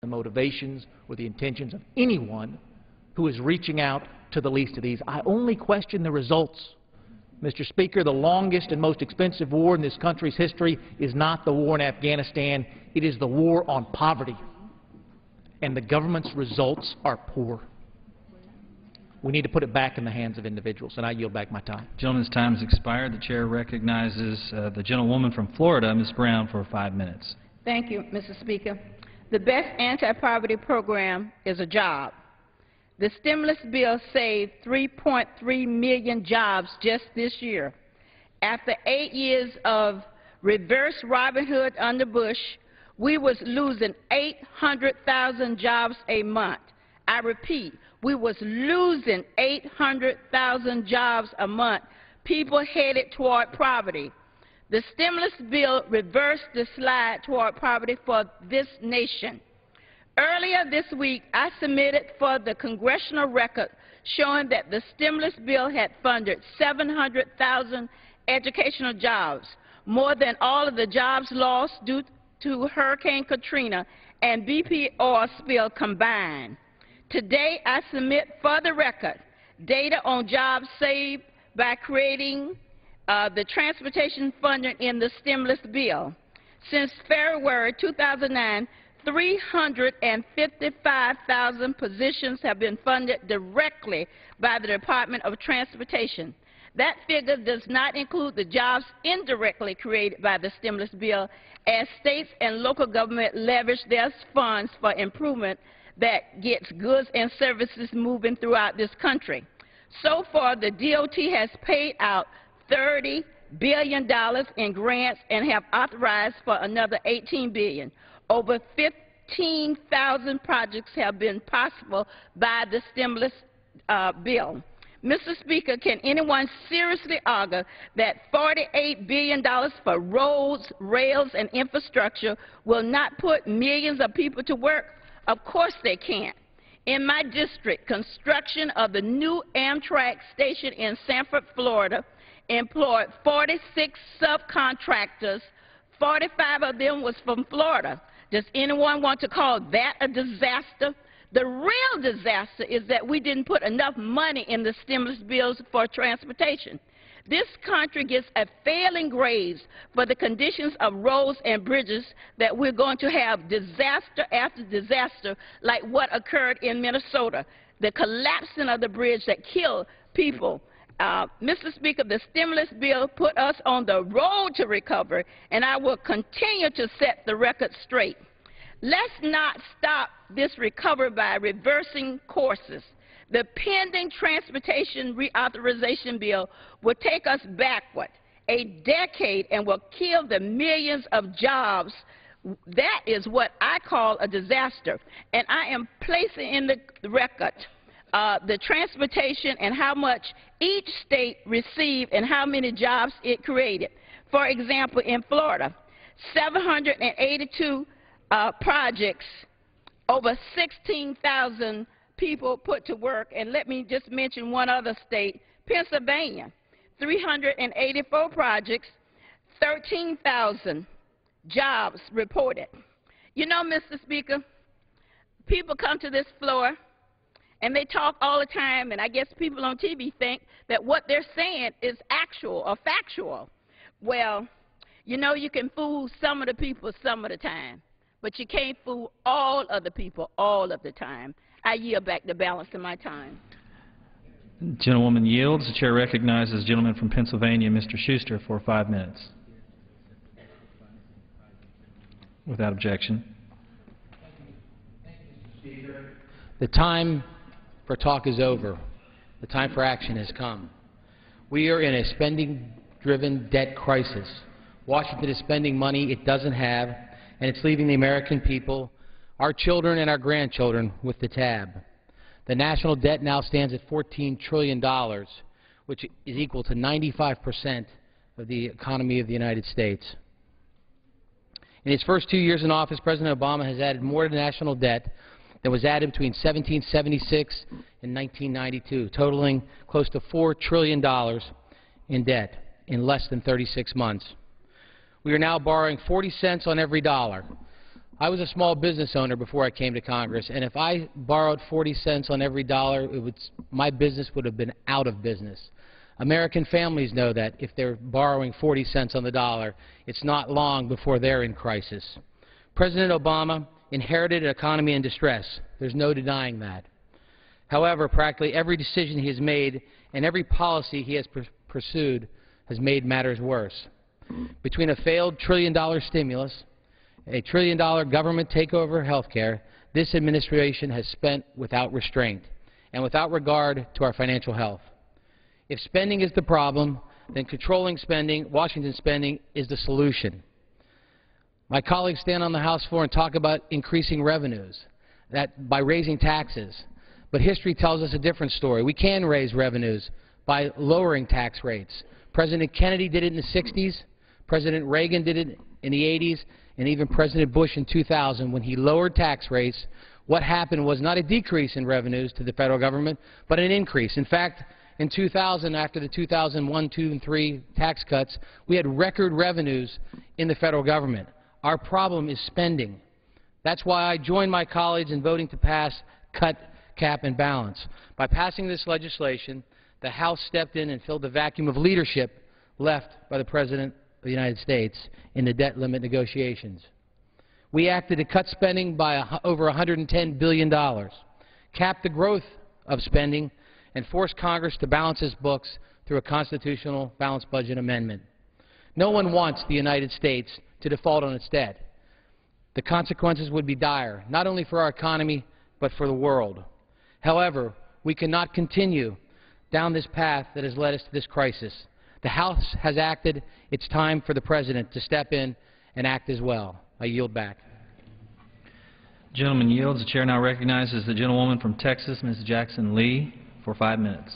the motivations or the intentions of anyone who is reaching out to the least of these. I only question the results. Mr. Speaker, the longest and most expensive war in this country's history is not the war in Afghanistan. It is the war on poverty. And the government's results are poor. We need to put it back in the hands of individuals, and I yield back my time. Gentleman's time has expired. The chair recognizes the gentlewoman from Florida, Ms. Brown, for 5 minutes. Thank you, Mr. Speaker. The best anti-poverty program is a job. The stimulus bill saved 3.3 million jobs just this year. After 8 years of reverse Robin Hood under Bush, we was losing 800,000 jobs a month. I repeat, we was losing 800,000 jobs a month, people headed toward poverty. The stimulus bill reversed the slide toward poverty for this nation. Earlier this week, I submitted for the congressional record showing that the stimulus bill had funded 700,000 educational jobs, more than all of the jobs lost due to Hurricane Katrina and BP oil spill combined. Today, I submit for the record data on jobs saved by creating the transportation funding in the stimulus bill. Since February 2009, 355,000 positions have been funded directly by the Department of Transportation. That figure does not include the jobs indirectly created by the stimulus bill, as states and local government leverage their funds for improvement that gets goods and services moving throughout this country. So far, the DOT has paid out $30 billion in grants and have authorized for another $18 billion. Over 15,000 projects have been possible by the stimulus bill. Mr. Speaker, can anyone seriously argue that $48 billion for roads, rails, and infrastructure will not put millions of people to work? Of course they can't. In my district, construction of the new Amtrak station in Sanford, Florida, employed 46 subcontractors. 45 of them was from Florida. Does anyone want to call that a disaster? The real disaster is that we didn't put enough money in the stimulus bills for transportation. This country gets a failing grades for the conditions of roads and bridges that we're going to have disaster after disaster like what occurred in Minnesota, the collapsing of the bridge that killed people. Mr. Speaker, the stimulus bill put us on the road to recovery, and I will continue to set the record straight. Let's not stop this recovery by reversing courses. The pending transportation reauthorization bill will take us backward a decade and will kill the millions of jobs. That is what I call a disaster. And I am placing in the record the transportation and how much each state received and how many jobs it created. For example, in Florida, 782 projects, over 16,000 people put to work. And let me just mention one other state, Pennsylvania, 384 projects, 13,000 jobs reported. You know, Mr. Speaker, people come to this floor and they talk all the time, and I guess people on TV think that what they're saying is actual or factual. Well, you know, you can fool some of the people some of the time, but you can't fool all of the people all of the time. I yield back the balance of my time. Gentlewoman yields. The chair recognizes the gentleman from Pennsylvania, Mr. Schuster, for 5 minutes. Without objection. The time for talk is over. The time for action has come. We are in a spending-driven debt crisis. Washington is spending money it doesn't have, and it's leaving the American people, our children and our grandchildren, with the tab. The national debt now stands at $14 trillion, which is equal to 95% of the economy of the United States. In his first 2 years in office, President Obama has added more to national debt than was added between 1776 and 1992, totaling close to $4 trillion in debt in less than 36 months. We are now borrowing 40 cents on every dollar. I was a small business owner before I came to Congress, and if I borrowed 40 cents on every dollar, my business would have been out of business. American families know that if they're borrowing 40 cents on the dollar, it's not long before they're in crisis. President Obama inherited an economy in distress. There's no denying that. However, practically every decision he has made and every policy he has pursued has made matters worse. Between a failed trillion-dollar stimulus, a trillion-dollar government takeover of health care, this administration has spent without restraint and without regard to our financial health. If spending is the problem, then controlling spending, Washington spending, is the solution. My colleagues stand on the House floor and talk about increasing revenues by raising taxes. But history tells us a different story. We can raise revenues by lowering tax rates. President Kennedy did it in the 60s, President Reagan did it in the 80s, and even President Bush in 2000, when he lowered tax rates, what happened was not a decrease in revenues to the federal government, but an increase. In fact, in 2000, after the 2001, 2, and 3 tax cuts, we had record revenues in the federal government. Our problem is spending. That's why I joined my colleagues in voting to pass Cut, Cap, and Balance. By passing this legislation, the House stepped in and filled the vacuum of leadership left by the President of the United States in the debt limit negotiations. We acted to cut spending by over $110 billion, cap the growth of spending, and force Congress to balance its books through a constitutional balanced budget amendment. No one wants the United States to default on its debt. The consequences would be dire, not only for our economy, but for the world. However, we cannot continue down this path that has led us to this crisis. The House has acted. It's time for the President to step in and act as well. I yield back. The gentleman yields. The chair now recognizes the gentlewoman from Texas, Ms. Jackson Lee, for 5 minutes.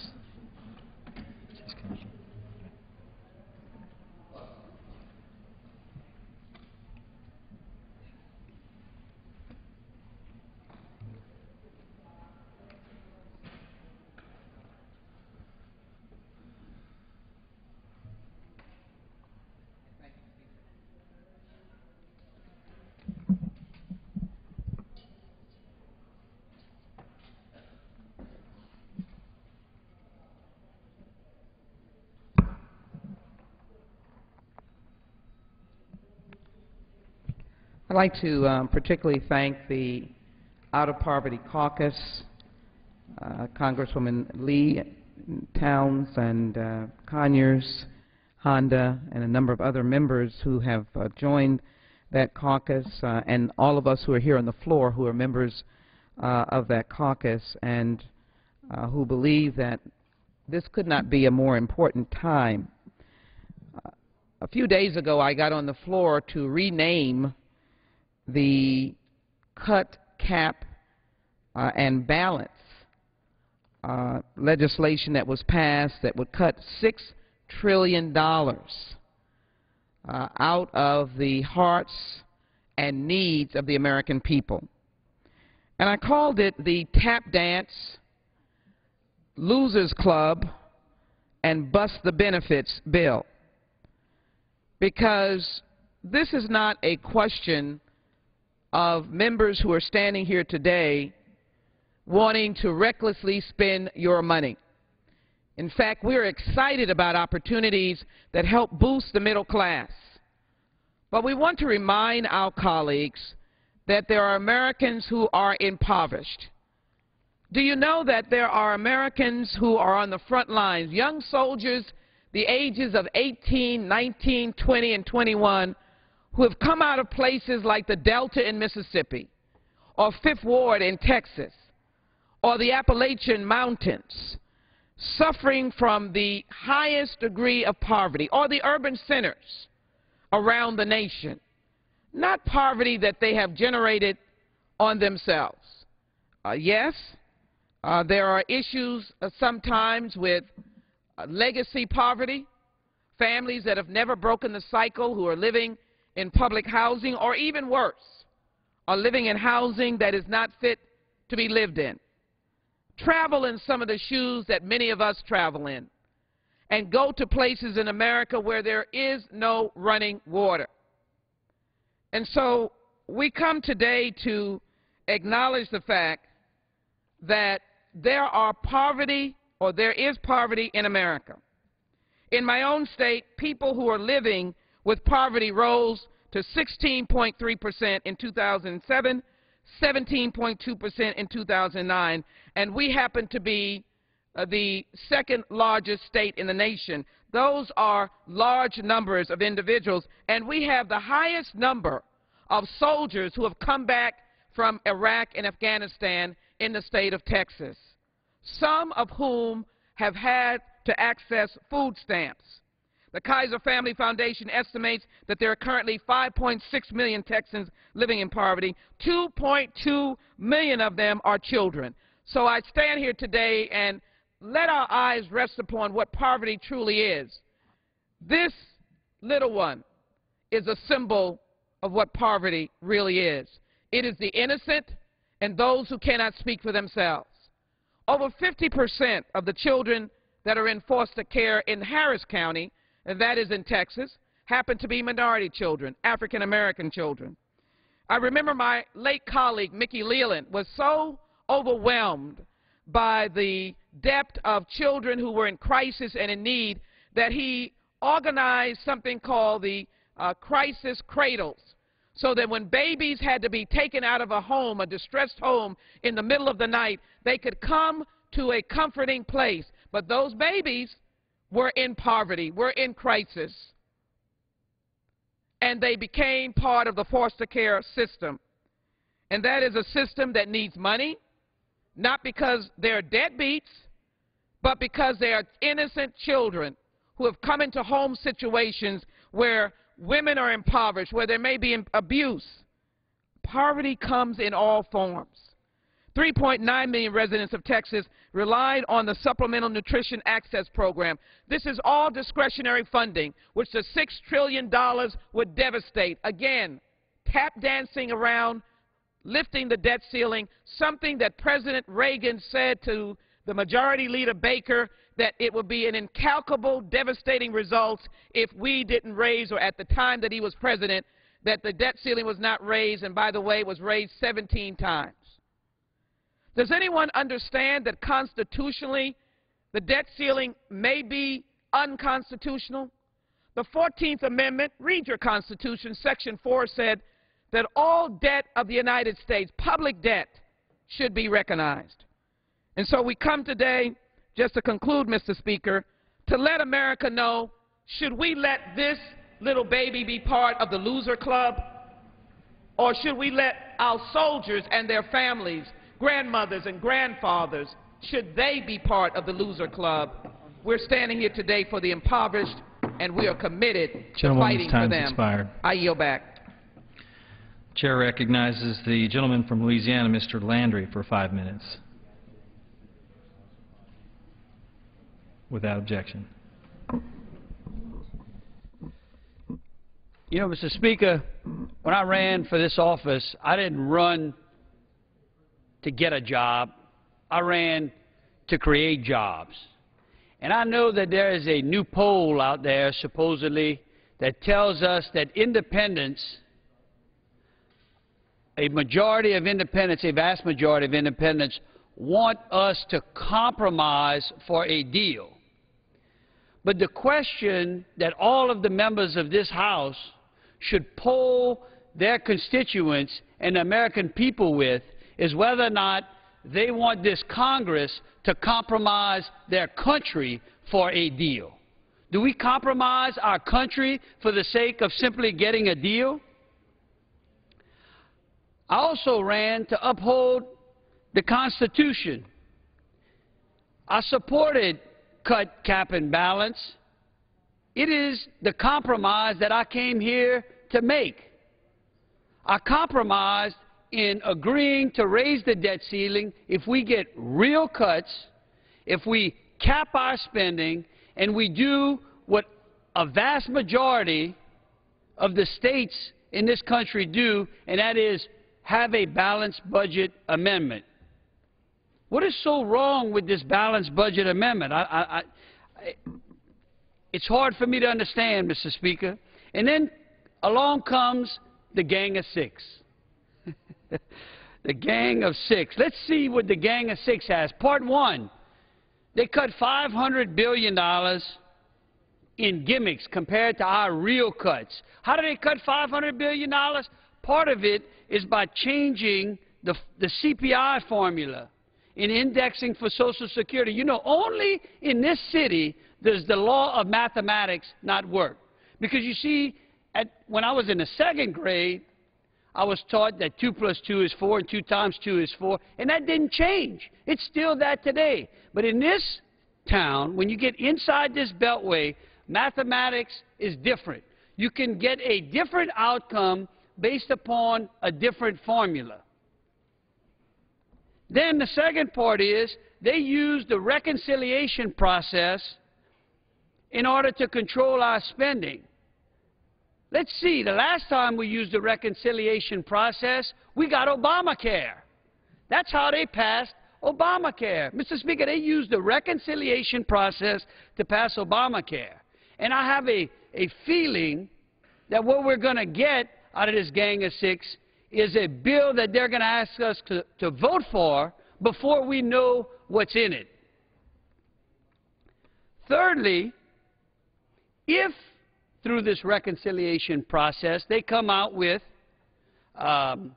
I'd like to particularly thank the Out of Poverty Caucus, Congresswoman Lee, Towns, and Conyers, Honda, and a number of other members who have joined that caucus, and all of us who are here on the floor who are members of that caucus, and who believe that this could not be a more important time. A few days ago, I got on the floor to rename the Cut, Cap, and Balance legislation that was passed that would cut $6 trillion out of the hearts and needs of the American people. And I called it the Tap Dance, Losers Club, and Bust the Benefits Bill, because this is not a question of members who are standing here today wanting to recklessly spend your money. In fact, we're excited about opportunities that help boost the middle class. But we want to remind our colleagues that there are Americans who are impoverished. Do you know that there are Americans who are on the front lines, young soldiers, the ages of 18, 19, 20, and 21, who have come out of places like the Delta in Mississippi, or Fifth Ward in Texas, or the Appalachian Mountains, suffering from the highest degree of poverty, or the urban centers around the nation. Not poverty that they have generated on themselves. Yes, there are issues sometimes with legacy poverty, families that have never broken the cycle who are living in public housing, or even worse, are living in housing that is not fit to be lived in. Travel in some of the shoes that many of us travel in, and go to places in America where there is no running water. And so we come today to acknowledge the fact that there is poverty in America. In my own state, people who are living with poverty rose to 16.3% in 2007, 17.2% in 2009, and we happen to be the second largest state in the nation. Those are large numbers of individuals, and we have the highest number of soldiers who have come back from Iraq and Afghanistan in the state of Texas, some of whom have had to access food stamps. The Kaiser Family Foundation estimates that there are currently 5.6 million Texans living in poverty. 2.2 million of them are children. So I stand here today and let our eyes rest upon what poverty truly is. This little one is a symbol of what poverty really is. It is the innocent and those who cannot speak for themselves. Over 50% of the children that are in foster care in Harris County, and that is in Texas, happen to be minority children, African-American children. I remember my late colleague, Mickey Leland, was so overwhelmed by the depth of children who were in crisis and in need that he organized something called the crisis cradles, so that when babies had to be taken out of a home, a distressed home, in the middle of the night, they could come to a comforting place. But those babies were in poverty, were in crisis, and they became part of the foster care system. And that is a system that needs money, not because they're deadbeats, but because they are innocent children who have come into home situations where women are impoverished, where there may be abuse. Poverty comes in all forms. 3.9 million residents of Texas relied on the Supplemental Nutrition Access Program. This is all discretionary funding, which the $6 trillion would devastate. Again, tap dancing around, lifting the debt ceiling, something that President Reagan said to the Majority Leader Baker, that it would be an incalculable, devastating results if we didn't raise, or at the time that he was president, that the debt ceiling was not raised, and by the way, it was raised 17 times. Does anyone understand that constitutionally the debt ceiling may be unconstitutional? The 14th Amendment, read your Constitution, Section 4 said that all debt of the United States, public debt, should be recognized. And so we come today, just to conclude, Mr. Speaker, to let America know, should we let this little baby be part of the loser club? Or should we let our soldiers and their families, grandmothers and grandfathers, should they be part of the loser club? We're standing here today for the impoverished, and we are committed to fighting for them. Expired. I yield back. Chair recognizes the gentleman from Louisiana, Mr. Landry, for 5 minutes. Without objection. You know, Mr. Speaker, when I ran for this office, I didn't run to get a job. I ran to create jobs. And I know that there is a new poll out there, supposedly, that tells us that independents, a majority of independents, a vast majority of independents, want us to compromise for a deal. But the question that all of the members of this House should poll their constituents and the American people with is whether or not they want this Congress to compromise their country for a deal. Do we compromise our country for the sake of simply getting a deal? I also ran to uphold the Constitution. I supported cut, cap, and balance. It is the compromise that I came here to make. I compromised in agreeing to raise the debt ceiling if we get real cuts, if we cap our spending, and we do what a vast majority of the states in this country do, and that is have a balanced budget amendment. What is so wrong with this balanced budget amendment? It's hard for me to understand, Mr. Speaker. And then along comes the Gang of Six. The Gang of Six. Let's see what the Gang of Six has. Part one, they cut $500 billion in gimmicks compared to our real cuts. How do they cut $500 billion? Part of it is by changing the CPI formula in indexing for Social Security. You know, only in this city does the law of mathematics not work. Because you see, when I was in the second grade, I was taught that 2 plus 2 is 4 and 2 times 2 is 4, and that didn't change. It's still that today. But in this town, when you get inside this beltway, mathematics is different. You can get a different outcome based upon a different formula. Then the second part is they use the reconciliation process in order to control our spending. Let's see, the last time we used the reconciliation process, we got Obamacare. That's how they passed Obamacare. Mr. Speaker, they used the reconciliation process to pass Obamacare. And I have a feeling that what we're going to get out of this Gang of Six is a bill that they're going to ask us to vote for before we know what's in it. Thirdly, if through this reconciliation process they come out with the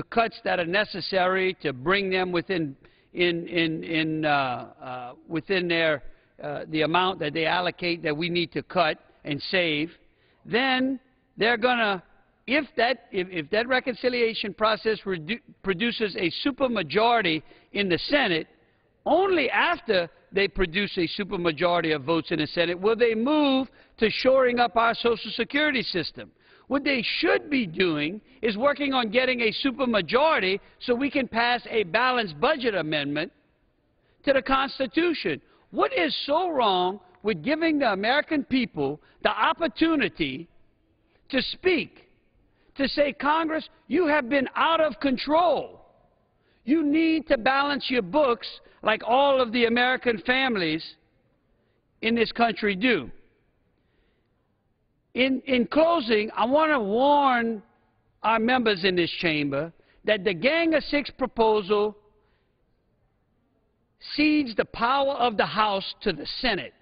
cuts that are necessary to bring them within their the amount that they allocate that we need to cut and save, then they're going to, if that reconciliation process produces a supermajority in the Senate, only after they produce a supermajority of votes in the Senate will they move to shoring up our Social Security system. What they should be doing is working on getting a supermajority so we can pass a balanced budget amendment to the Constitution. What is so wrong with giving the American people the opportunity to speak, to say, Congress, you have been out of control. You need to balance your books like all of the American families in this country do. In closing, I want to warn our members in this chamber that the Gang of Six proposal cedes the power of the House to the Senate.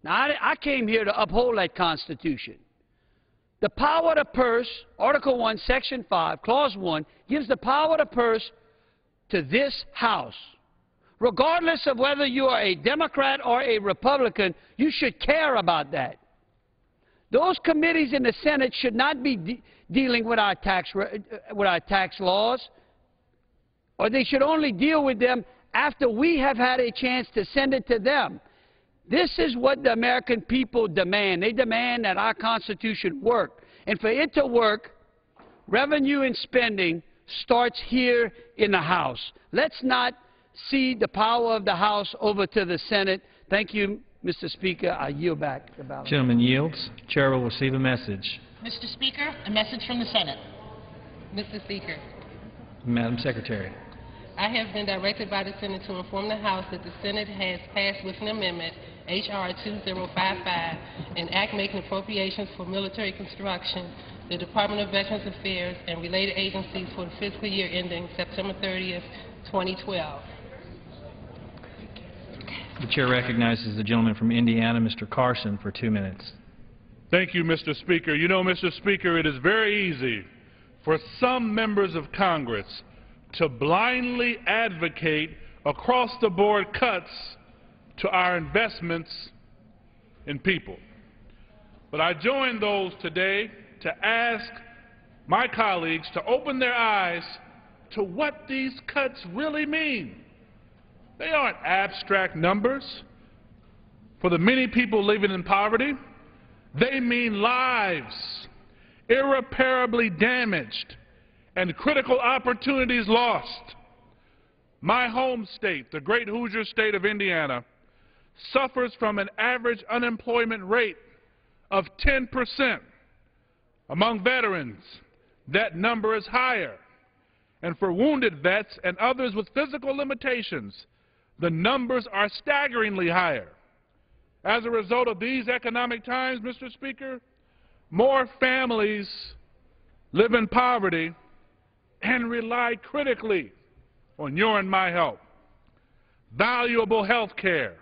Now, I came here to uphold that Constitution. The power of the purse, Article 1, Section 5, Clause 1, gives the power of the purse to this House. Regardless of whether you are a Democrat or a Republican, you should care about that. Those committees in the Senate should not be dealing with our tax laws, or they should only deal with them after we have had a chance to send it to them. This is what the American people demand. They demand that our Constitution work. And for it to work, revenue and spending starts here in the House. Let's not cede the power of the House over to the Senate. Thank you, Mr. Speaker. I yield back the balance. Gentleman yields. Chair will receive a message. Mr. Speaker, a message from the Senate. Mr. Speaker, Madam Secretary. I have been directed by the Senate to inform the House that the Senate has passed with an amendment, H.R. 2055, an act making appropriations for military construction, the Department of Veterans Affairs, and related agencies for the fiscal year ending September 30th, 2012. The Chair recognizes the gentleman from Indiana, Mr. Carson, for 2 minutes. Thank you, Mr. Speaker. You know, Mr. Speaker, it is very easy for some members of Congress to blindly advocate across-the-board cuts to our investments in people. But I join those today to ask my colleagues to open their eyes to what these cuts really mean. They aren't abstract numbers for the many people living in poverty. They mean lives irreparably damaged and critical opportunities lost. My home state, the great Hoosier state of Indiana, suffers from an average unemployment rate of 10%. Among veterans, that number is higher. And for wounded vets and others with physical limitations, the numbers are staggeringly higher. As a result of these economic times, Mr. Speaker, more families live in poverty, and rely critically on your and my help. Valuable health care,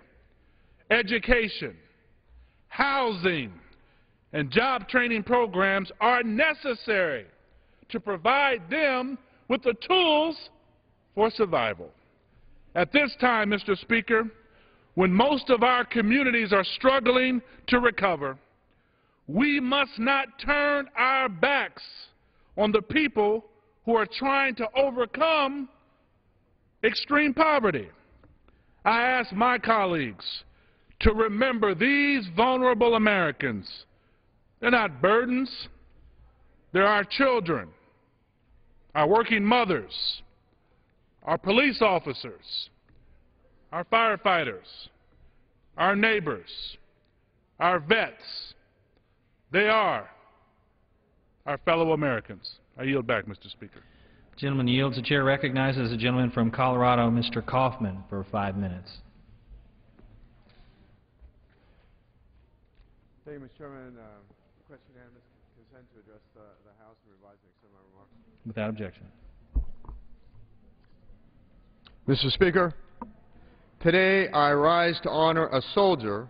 education, housing, and job training programs are necessary to provide them with the tools for survival. At this time, Mr. Speaker, when most of our communities are struggling to recover, we must not turn our backs on the people who are trying to overcome extreme poverty. I ask my colleagues to remember these vulnerable Americans. They're not burdens. They're our children, our working mothers, our police officers, our firefighters, our neighbors, our vets. They are our fellow Americans. I yield back, Mr. Speaker. Gentleman yields. The chair recognizes the gentleman from Colorado, Mr. Kaufman, for 5 minutes. Thank you, Mr. Chairman. Request unanimous consent to address the House and revise and extend my remarks. Without objection. Mr. Speaker, today I rise to honor a soldier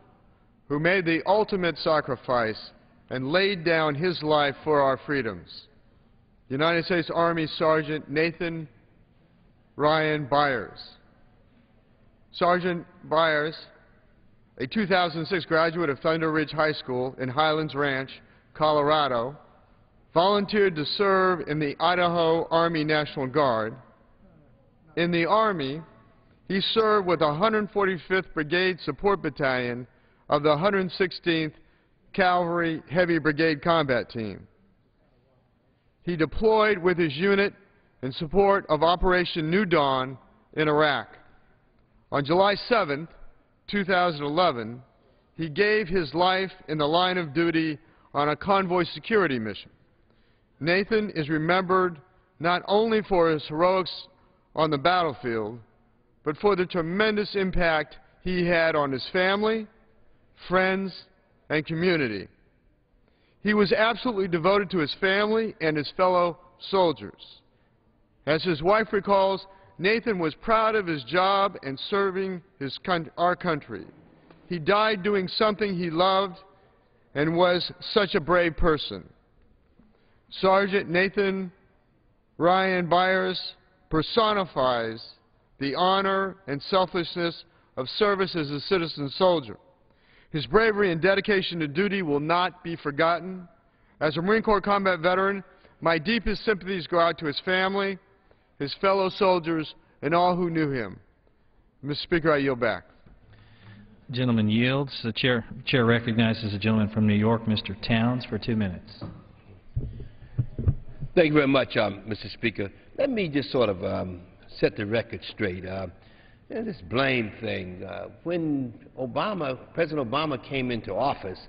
who made the ultimate sacrifice and laid down his life for our freedoms. United States Army Sergeant Nathan Ryan Byers. Sergeant Byers, a 2006 graduate of Thunder Ridge High School in Highlands Ranch, Colorado, volunteered to serve in the Idaho Army National Guard. In the Army, he served with the 145th Brigade Support Battalion of the 116th Cavalry Heavy Brigade Combat Team. He deployed with his unit in support of Operation New Dawn in Iraq. On July 7, 2011, he gave his life in the line of duty on a convoy security mission. Nathan is remembered not only for his heroics on the battlefield, but for the tremendous impact he had on his family, friends, and community. He was absolutely devoted to his family and his fellow soldiers. As his wife recalls, Nathan was proud of his job and serving our country. He died doing something he loved and was such a brave person. Sergeant Nathan Ryan Byers personifies the honor and selflessness of service as a citizen soldier. His bravery and dedication to duty will not be forgotten. As a Marine Corps combat veteran, my deepest sympathies go out to his family, his fellow soldiers, and all who knew him. Mr. Speaker, I yield back. The gentleman yields. The chair recognizes the gentleman from New York, Mr. Towns, for 2 minutes. Thank you very much, Mr. Speaker. Let me just sort of set the record straight. This blame thing, when President Obama came into office,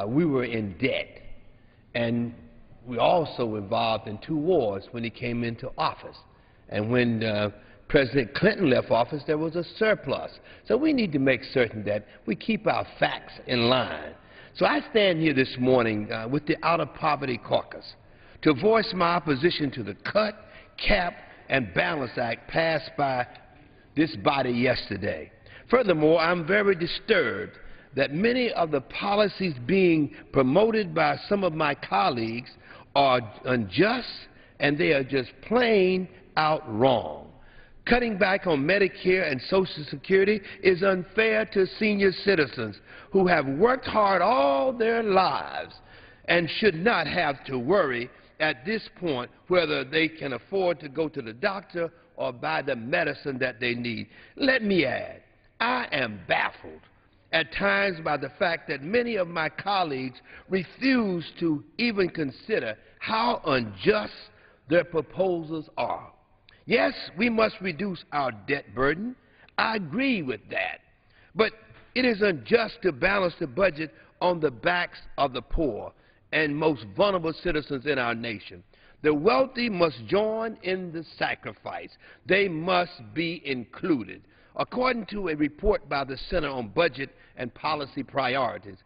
we were in debt, and we also involved in 2 wars when he came into office. And when President Clinton left office, there was a surplus. So we need to make certain that we keep our facts in line. So I stand here this morning with the Out of Poverty Caucus to voice my opposition to the Cut, Cap, and Balance Act passed by this body yesterday. Furthermore, I'm very disturbed that many of the policies being promoted by some of my colleagues are unjust and they are just plain out wrong. Cutting back on Medicare and Social Security is unfair to senior citizens who have worked hard all their lives and should not have to worry at this point whether they can afford to go to the doctor or buy the medicine that they need. Let me add, I am baffled at times by the fact that many of my colleagues refuse to even consider how unjust their proposals are. Yes, we must reduce our debt burden. I agree with that. But it is unjust to balance the budget on the backs of the poor and most vulnerable citizens in our nation. The wealthy must join in the sacrifice. They must be included. According to a report by the Center on Budget and Policy Priorities,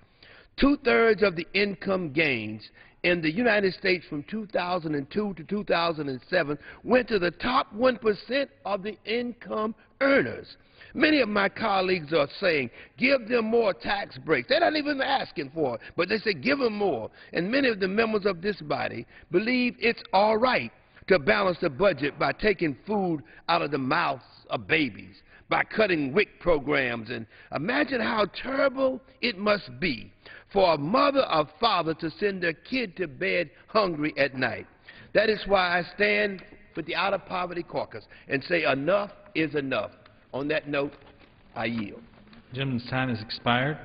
2/3 of the income gains in the United States from 2002 to 2007 went to the top 1% of the income earners. Many of my colleagues are saying, give them more tax breaks. They're not even asking for it, but they say give them more. And many of the members of this body believe it's all right to balance the budget by taking food out of the mouths of babies, by cutting WIC programs. And imagine how terrible it must be for a mother or father to send their kid to bed hungry at night. That is why I stand with the Out of Poverty Caucus and say enough is enough. On that note, I yield. The gentleman's time has expired.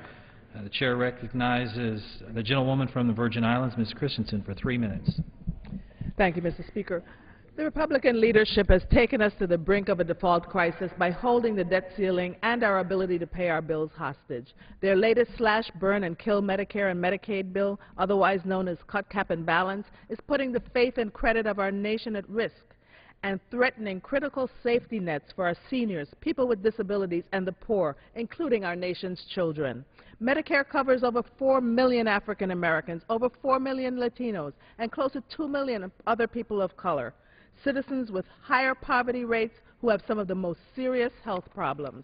The chair recognizes the gentlewoman from the Virgin Islands, Ms. Christensen, for 3 minutes. Thank you, Mr. Speaker. The Republican leadership has taken us to the brink of a default crisis by holding the debt ceiling and our ability to pay our bills hostage. Their latest slash, burn, and kill Medicare and Medicaid bill, otherwise known as Cut, Cap, and Balance, is putting the faith and credit of our nation at risk and threatening critical safety nets for our seniors, people with disabilities, and the poor, including our nation's children. Medicare covers over 4 million African Americans, over 4 million Latinos, and close to 2 million other people of color, citizens with higher poverty rates who have some of the most serious health problems.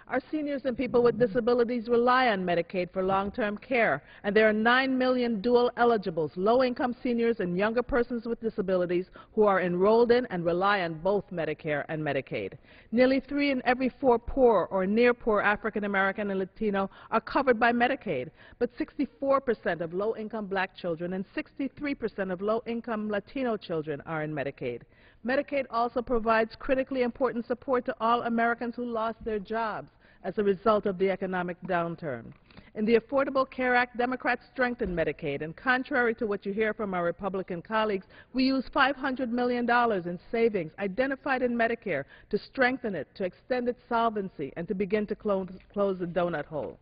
Our seniors and people with disabilities rely on Medicaid for long-term care, and there are 9 million dual eligibles, low-income seniors and younger persons with disabilities who are enrolled in and rely on both Medicare and Medicaid. Nearly 3 in every 4 poor or near-poor African American and Latino are covered by Medicaid, but 64% of low-income black children and 63% of low-income Latino children are in Medicaid. Medicaid also provides critically important support to all Americans who lost their jobs as a result of the economic downturn. In the Affordable Care Act, Democrats strengthened Medicaid, and contrary to what you hear from our Republican colleagues, we used $500 million in savings identified in Medicare to strengthen it, to extend its solvency, and to begin to close the donut hole.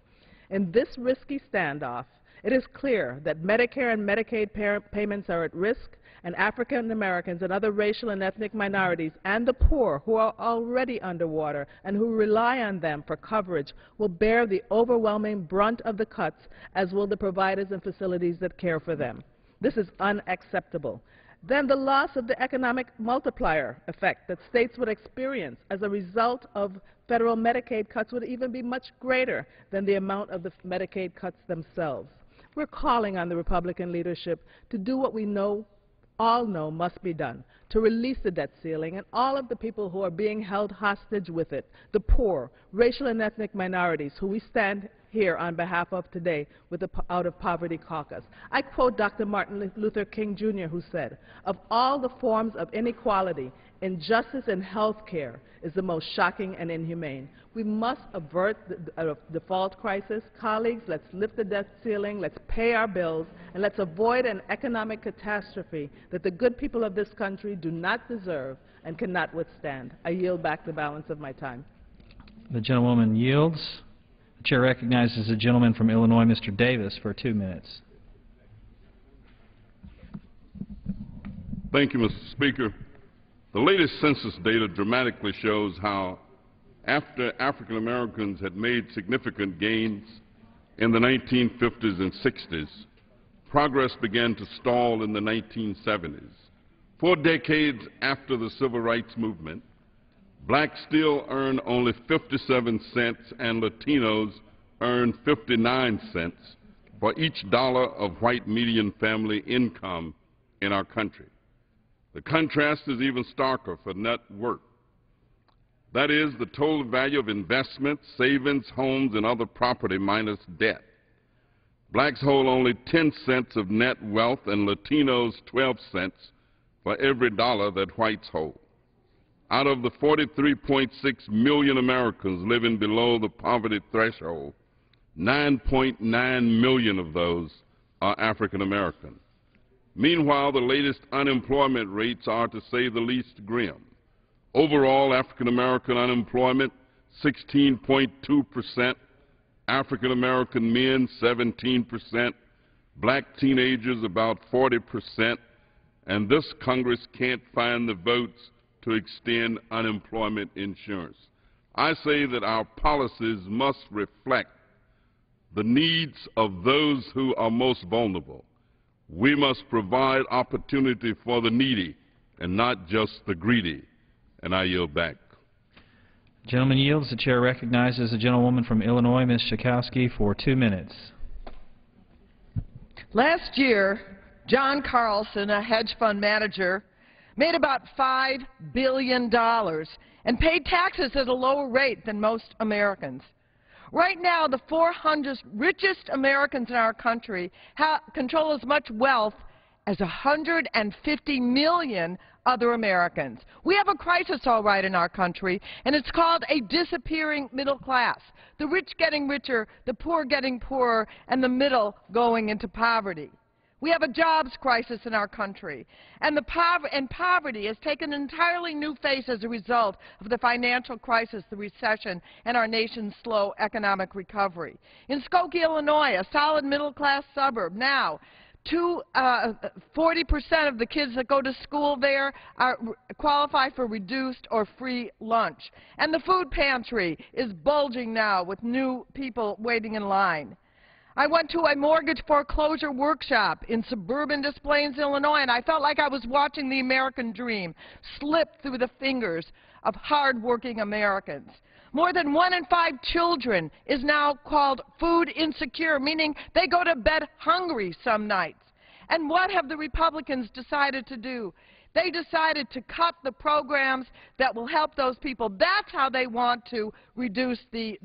In this risky standoff, it is clear that Medicare and Medicaid payments are at risk, and African Americans and other racial and ethnic minorities and the poor who are already underwater and who rely on them for coverage will bear the overwhelming brunt of the cuts, as will the providers and facilities that care for them. This is unacceptable. Then the loss of the economic multiplier effect that states would experience as a result of federal Medicaid cuts would even be much greater than the amount of the Medicaid cuts themselves. We're calling on the Republican leadership to do what we all know must be done, to release the debt ceiling and all of the people who are being held hostage with it, the poor, racial and ethnic minorities who we stand here on behalf of today with the Out of Poverty Caucus. I quote Dr. Martin Luther King Jr., who said, "Of all the forms of inequality, injustice in health care is the most shocking and inhumane." We must avert the default crisis. Colleagues, let's lift the debt ceiling, let's pay our bills, and let's avoid an economic catastrophe that the good people of this country do not deserve and cannot withstand. I yield back the balance of my time. The gentlewoman yields. The chair recognizes the gentleman from Illinois, Mr. Davis, for 2 minutes. Thank you, Mr. Speaker. The latest census data dramatically shows how after African Americans had made significant gains in the 1950s and 60s, progress began to stall in the 1970s. 4 decades after the Civil Rights Movement, blacks still earn only 57 cents and Latinos earn 59 cents for each dollar of white median family income in our country. The contrast is even starker for net worth. That is, the total value of investments, savings, homes, and other property minus debt. Blacks hold only 10 cents of net wealth and Latinos 12 cents for every dollar that whites hold. Out of the 43.6 million Americans living below the poverty threshold, 9.9 million of those are African American. Meanwhile, the latest unemployment rates are, to say the least, grim. Overall, African American unemployment, 16.2%, African American men, 17%, black teenagers, about 40%, and this Congress can't find the votes to extend unemployment insurance. I say that our policies must reflect the needs of those who are most vulnerable. We must provide opportunity for the needy and not just the greedy. And I yield back. Gentleman yields. The chair recognizes the gentlewoman from Illinois, Ms. SCHAKOWSKY, for 2 minutes. Last year, John Carlson, a hedge fund manager, made about $5 billion and paid taxes at a lower rate than most Americans. Right now, the 400 richest Americans in our country control as much wealth as 150 million other Americans. We have a crisis, all right, in our country, and it's called a disappearing middle class. The rich getting richer, the poor getting poorer, and the middle going into poverty. We have a jobs crisis in our country, and poverty has taken an entirely new face as a result of the financial crisis, the recession, and our nation's slow economic recovery. In Skokie, Illinois, a solid middle-class suburb, now 40% of the kids that go to school there qualify for reduced or free lunch. And the food pantry is bulging now with new people waiting in line. I went to a mortgage foreclosure workshop in suburban Des Plaines, Illinois, and I felt like I was watching the American dream slip through the fingers of hard-working Americans. More than 1 in 5 children is now called food insecure, meaning they go to bed hungry some nights. And what have the Republicans decided to do? They decided to cut the programs that will help those people. That's how they want to reduce the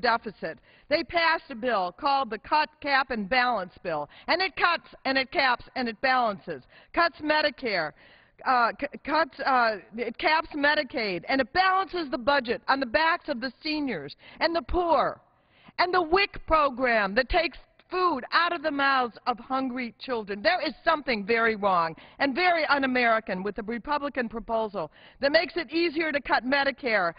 deficit. They passed a bill called the Cut, Cap, and Balance Bill. And it cuts, and it caps, and it balances. Cuts Medicare. It caps Medicaid, and it balances the budget on the backs of the seniors and the poor. And the WIC program that takes food out of the mouths of hungry children. There is something very wrong and very un-American with the Republican proposal that makes it easier to cut Medicare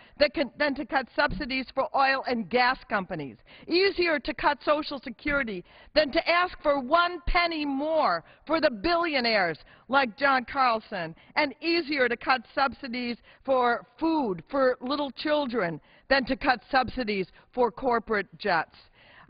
than to cut subsidies for oil and gas companies, easier to cut Social Security than to ask for 1 penny more for the billionaires like John Carlson, and easier to cut subsidies for food for little children than to cut subsidies for corporate jets.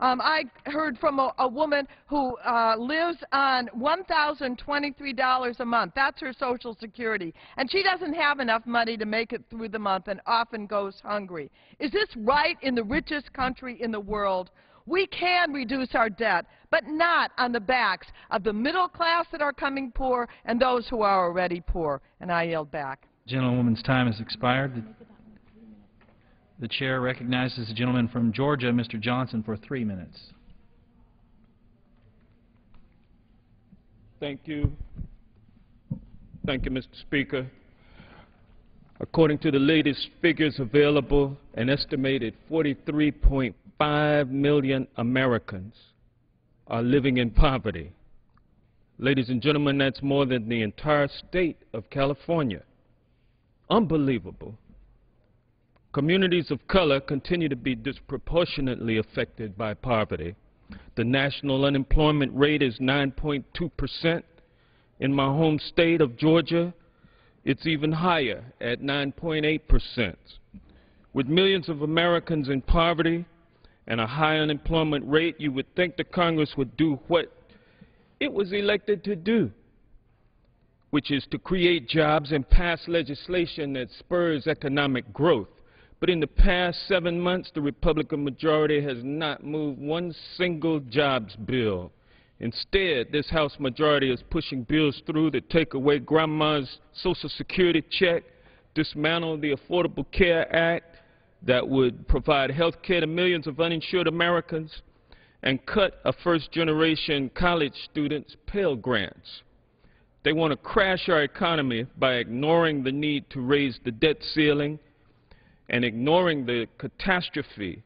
I heard from a woman who lives on $1,023 a month. That's her Social Security. And she doesn't have enough money to make it through the month and often goes hungry. Is this right in the richest country in the world? We can reduce our debt, but not on the backs of the middle class that are coming poor and those who are already poor. And I yield back. Gentlewoman's time has expired. The chair recognizes the gentleman from Georgia, Mr. Johnson, for 3 minutes. Thank you. Thank you, Mr. Speaker. According to the latest figures available, an estimated 43.5 million Americans are living in poverty. Ladies and gentlemen, that's more than the entire state of California. Unbelievable. Communities of color continue to be disproportionately affected by poverty. The national unemployment rate is 9.2%. In my home state of Georgia, it's even higher at 9.8%. With millions of Americans in poverty and a high unemployment rate, you would think the Congress would do what it was elected to do, which is to create jobs and pass legislation that spurs economic growth. But in the past 7 months, the Republican majority has not moved one single jobs bill. Instead, this House majority is pushing bills through that take away grandma's Social Security check, dismantle the Affordable Care Act that would provide health care to millions of uninsured Americans, and cut a first-generation college students' Pell Grants. They want to crash our economy by ignoring the need to raise the debt ceiling and ignoring the catastrophe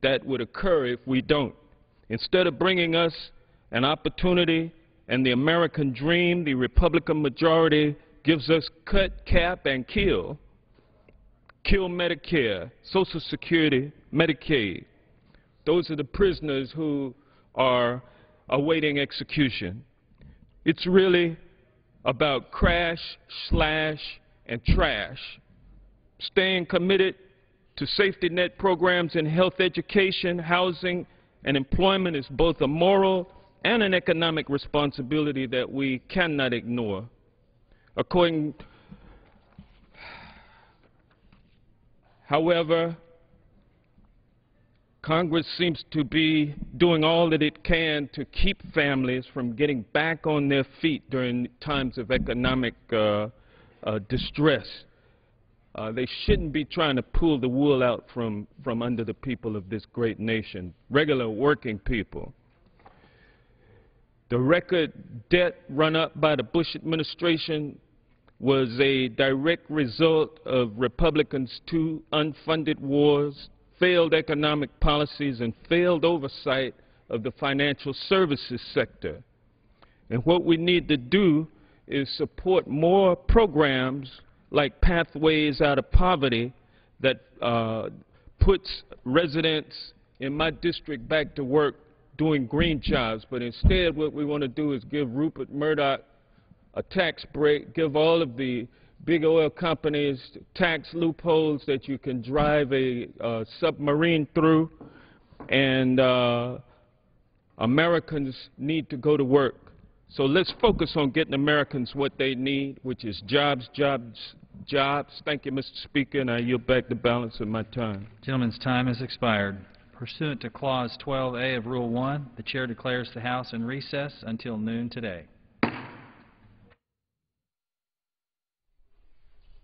that would occur if we don't. Instead of bringing us an opportunity and the American dream, the Republican majority gives us cut, cap, and kill. Kill Medicare, Social Security, Medicaid. Those are the prisoners who are awaiting execution. It's really about crash, slash, and trash. Staying committed to safety net programs in health, education, housing, and employment is both a moral and an economic responsibility that we cannot ignore. However, Congress seems to be doing all that it can to keep families from getting back on their feet during times of economic distress. They shouldn't be trying to pull the wool out from under the people of this great nation, regular working people. The record debt run up by the Bush administration was a direct result of Republicans' two unfunded wars, failed economic policies, and failed oversight of the financial services sector. And what we need to do is support more programs like Pathways Out of Poverty that puts residents in my district back to work doing green jobs. But instead, what we want to do is give Rupert Murdoch a tax break, give all of the big oil companies tax loopholes that you can drive a submarine through, and Americans need to go to work. So let's focus on getting Americans what they need, which is jobs, jobs, jobs. Thank you, Mr. Speaker, and I yield back the balance of my time. Gentleman's time has expired. Pursuant to Clause 12A of Rule 1, the Chair declares the House in recess until noon today.